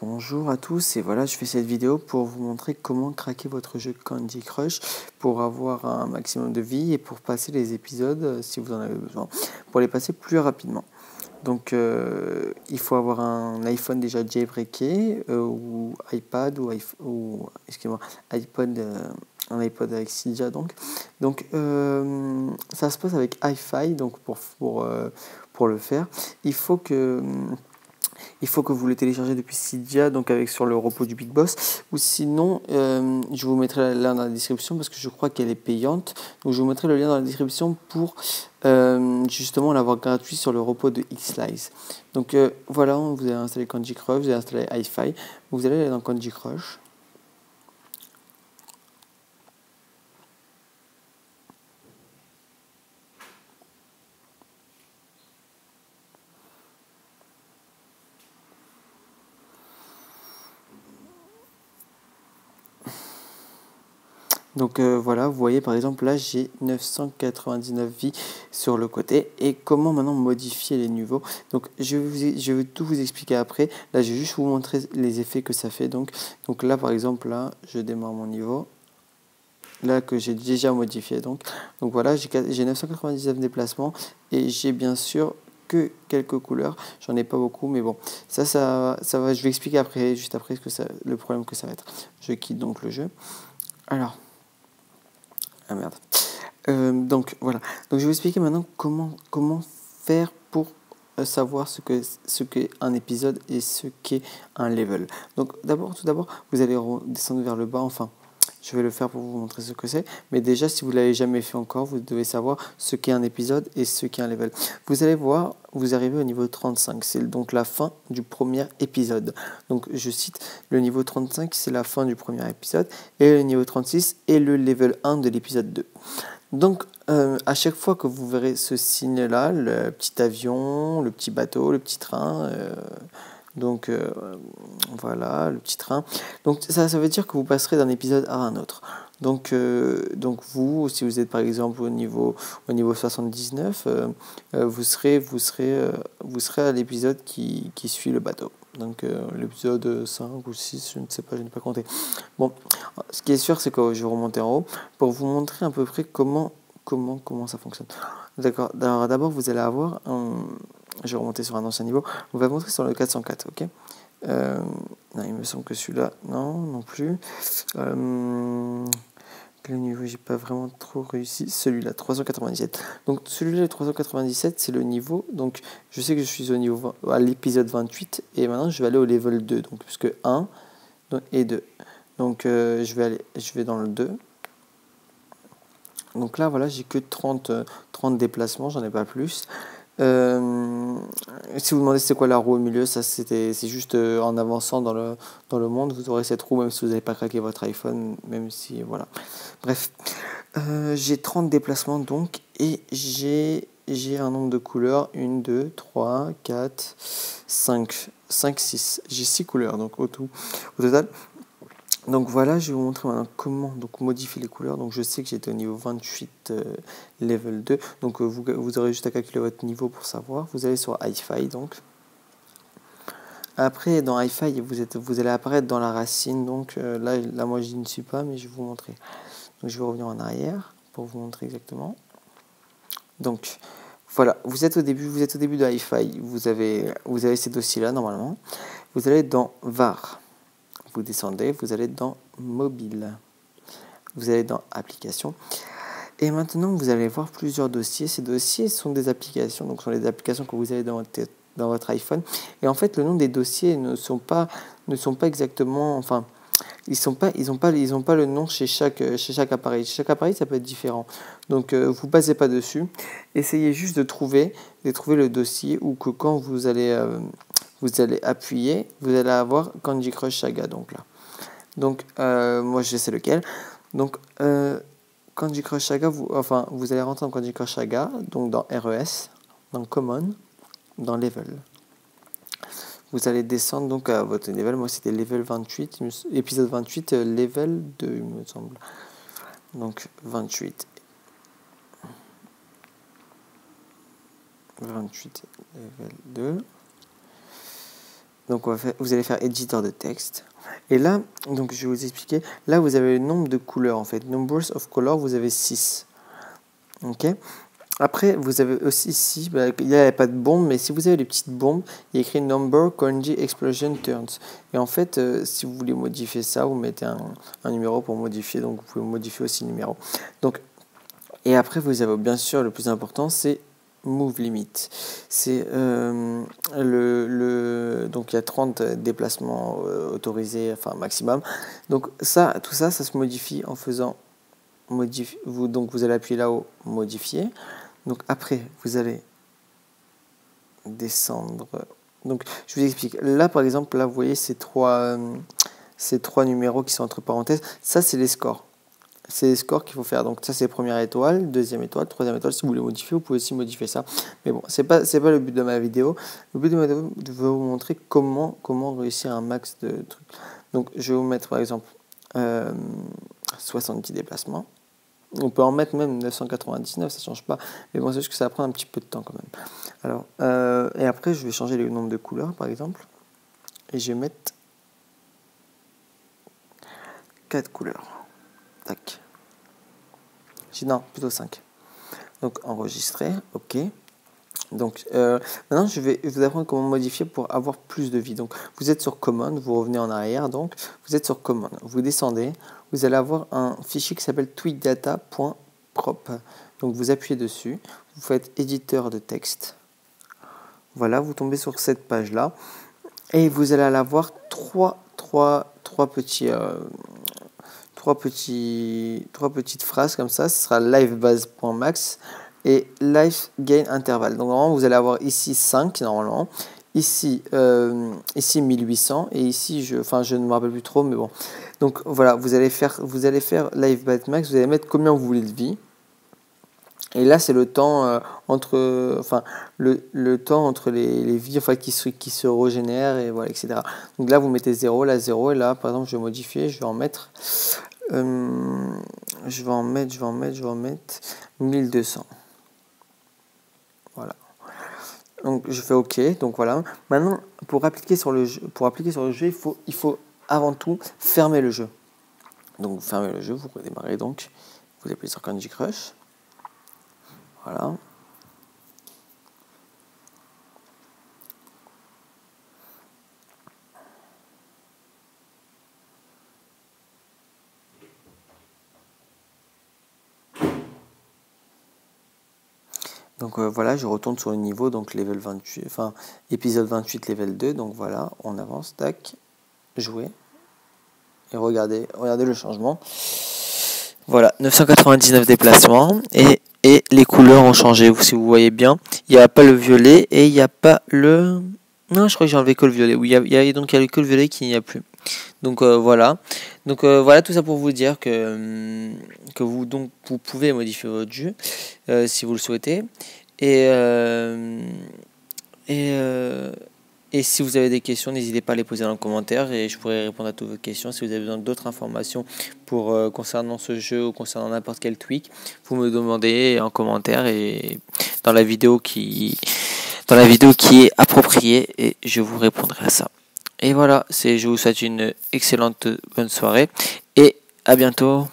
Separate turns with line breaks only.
Bonjour à tous, et voilà, je fais cette vidéo pour vous montrer comment craquer votre jeu Candy Crush pour avoir un maximum de vie et pour passer les épisodes, si vous en avez besoin, pour les passer plus rapidement. Donc il faut avoir un iPhone déjà jailbreaké ou iPad ou excusez-moi, iPod, un iPod avec Cydia donc ça se passe avec iFi. Donc pour le faire, il faut que vous le téléchargez depuis Cydia, donc avec sur le repos du Big Boss, ou sinon je vous mettrai le lien dans la description parce que je crois qu'elle est payante, donc je vous mettrai le lien dans la description pour justement l'avoir gratuit sur le repos de Xlice. Donc voilà, vous allez installer Candy Crush, vous allez installer iFi, vous allez aller dans Candy Crush. Donc voilà, vous voyez par exemple là j'ai 999 vies sur le côté. Et comment maintenant modifier les niveaux? Donc je vais tout vous expliquer après. Là je vais juste vous montrer les effets que ça fait. Donc là par exemple, là je démarre mon niveau. Là que j'ai déjà modifié. Donc voilà, j'ai 999 déplacements et j'ai bien sûr que quelques couleurs. J'en ai pas beaucoup, mais bon, ça va. Je vais expliquer après, juste après, le problème que ça va être. Je quitte donc le jeu. Alors. Ah merde. Donc voilà. Donc je vais vous expliquer maintenant comment faire pour savoir ce qu'est un épisode et ce qu'est un level. Donc tout d'abord, vous allez descendre vers le bas. Enfin, je vais le faire pour vous montrer ce que c'est. Mais déjà, si vous ne l'avez jamais fait encore, vous devez savoir ce qu'est un épisode et ce qu'est un level. Vous allez voir, vous arrivez au niveau 35. C'est donc la fin du premier épisode. Donc je cite, le niveau 35, c'est la fin du premier épisode. Et le niveau 36 est le level 1 de l'épisode 2. Donc, à chaque fois que vous verrez ce signe-là, le petit avion, le petit bateau, le petit train, voilà, le petit train. Donc, ça veut dire que vous passerez d'un épisode à un autre. Donc vous, si vous êtes par exemple au niveau 79, vous serez à l'épisode qui suit le bateau. Donc l'épisode 5 ou 6, je ne sais pas, je n'ai pas compté. Bon, ce qui est sûr, c'est que je vais remonter en haut pour vous montrer à peu près comment ça fonctionne. D'accord. Alors d'abord, vous allez avoir je vais remonter sur un ancien niveau. On va montrer sur le 404, ok. Non, il me semble que celui-là, non plus. Le niveau, j'ai pas vraiment trop réussi. Celui-là, 397. Donc celui-là, 397, c'est le niveau. Donc je sais que je suis au niveau à l'épisode 28 et maintenant je vais aller au level 2. Donc puisque 1 et 2. Donc je vais dans le 2. Donc là, voilà, j'ai que 30 déplacements, j'en ai pas plus. Si vous demandez c'est quoi la roue au milieu, c'est juste en avançant dans le monde, vous aurez cette roue même si vous n'avez pas craqué votre iPhone, même si voilà. Bref, j'ai 30 déplacements donc et j'ai un nombre de couleurs, 1, 2, 3, 4, 5, 6. J'ai 6 couleurs donc au total. Donc voilà, je vais vous montrer maintenant comment modifier les couleurs. Donc je sais que j'étais au niveau 28 level 2. Donc vous aurez juste à calculer votre niveau pour savoir. Vous allez sur iFi donc. Après dans iFi, vous allez apparaître dans la racine. Donc là moi je n'y suis pas, mais je vais vous montrer. Donc je vais revenir en arrière pour vous montrer exactement. Donc voilà, vous êtes au début de iFi. Vous avez ces dossiers là normalement. Vous allez dans VAR. Vous descendez, vous allez dans mobile, vous allez dans applications et maintenant vous allez voir plusieurs dossiers. Ces dossiers sont des applications, donc sont les applications que vous avez dans votre iPhone, et en fait le nom des dossiers ne sont pas exactement, enfin ils n'ont pas le nom chez chaque appareil. Chaque appareil ça peut être différent, donc vous passez pas dessus, essayez juste de trouver le dossier ou que quand vous allez appuyer, vous allez avoir Candy Crush Saga. Donc là. Donc moi je sais lequel. Donc Candy Crush Saga, vous allez rentrer dans Candy Crush Saga, donc dans RES, dans Common, dans Level. Vous allez descendre donc à votre level. Moi c'était level 28, épisode 28, level 2 il me semble. Donc 28. 28 level 2. Donc vous allez faire éditeur de texte. Et là, donc je vais vous expliquer. Là, vous avez le nombre de couleurs en fait. Numbers of color, vous avez 6. Ok. Après, vous avez aussi ici, il n'y a pas de bombe, mais si vous avez les petites bombes, il y a écrit Number, Kanji, Explosion, Turns. Et en fait, si vous voulez modifier ça, vous mettez un numéro pour modifier, donc vous pouvez modifier aussi le numéro. Donc, et après, vous avez bien sûr, le plus important, c'est Move Limit. C'est donc il y a 30 déplacements autorisés, enfin maximum. Donc ça, tout ça, ça se modifie en faisant donc vous allez appuyer là-haut, modifier. Donc après, vous allez descendre. Donc je vous explique. Là, par exemple, là, vous voyez ces trois numéros qui sont entre parenthèses. Ça, c'est les scores. C'est les scores qu'il faut faire. Donc ça, c'est première étoile, deuxième étoile, troisième étoile. Si vous voulez modifier, vous pouvez aussi modifier ça. Mais bon, c'est pas le but de ma vidéo. Le but de ma vidéo, je vais vous montrer comment réussir un max de trucs. Donc je vais vous mettre, par exemple, 70 déplacements. On peut en mettre même 999, ça ne change pas. Mais bon, c'est juste que ça va prendre un petit peu de temps quand même. Alors, et après, je vais changer le nombre de couleurs, par exemple. Et je vais mettre 4 couleurs. Tac. Non, plutôt 5. Donc, enregistrer. OK. Donc, maintenant, je vais vous apprendre comment modifier pour avoir plus de vie. Donc, vous êtes sur Command, vous revenez en arrière. Donc, vous êtes sur Command. Vous descendez. Vous allez avoir un fichier qui s'appelle tweakdata.prop. Donc, vous appuyez dessus. Vous faites éditeur de texte. Voilà, vous tombez sur cette page-là. Et vous allez avoir trois petites phrases comme ça. Ce sera livebase.max et life gain interval. Donc normalement vous allez avoir ici 5 normalement, ici 1800 et ici je ne me rappelle plus trop, mais bon. Donc voilà, vous allez faire livebase max, vous allez mettre combien vous voulez de vie. Et là c'est le temps entre les vies qui se régénèrent et voilà, etc. Donc là vous mettez 0, là 0 et là par exemple je vais modifier, je vais en mettre 1200. Voilà. Donc je fais OK. Donc voilà. Maintenant, pour appliquer sur le jeu, il faut avant tout fermer le jeu. Donc vous fermez le jeu, vous redémarrez donc. Vous appuyez sur Candy Crush. Voilà. Donc voilà, je retourne sur le niveau, donc level 28, épisode 28, level 2. Donc voilà, on avance, tac, jouer. Et regardez le changement. Voilà, 999 déplacements et les couleurs ont changé. Si vous voyez bien, il n'y a pas le violet et il n'y a pas le... Non, je crois que j'ai enlevé que le violet. Oui, il y a que le violet qui n'y a plus. Donc voilà. Donc voilà, tout ça pour vous dire que vous pouvez modifier votre jeu si vous le souhaitez. Et si vous avez des questions, n'hésitez pas à les poser dans les commentaires et je pourrai répondre à toutes vos questions. Si vous avez besoin d'autres informations concernant ce jeu ou concernant n'importe quel tweak, vous me demandez en commentaire et dans la vidéo qui est appropriée et je vous répondrai à ça. Et voilà, je vous souhaite une excellente bonne soirée et à bientôt.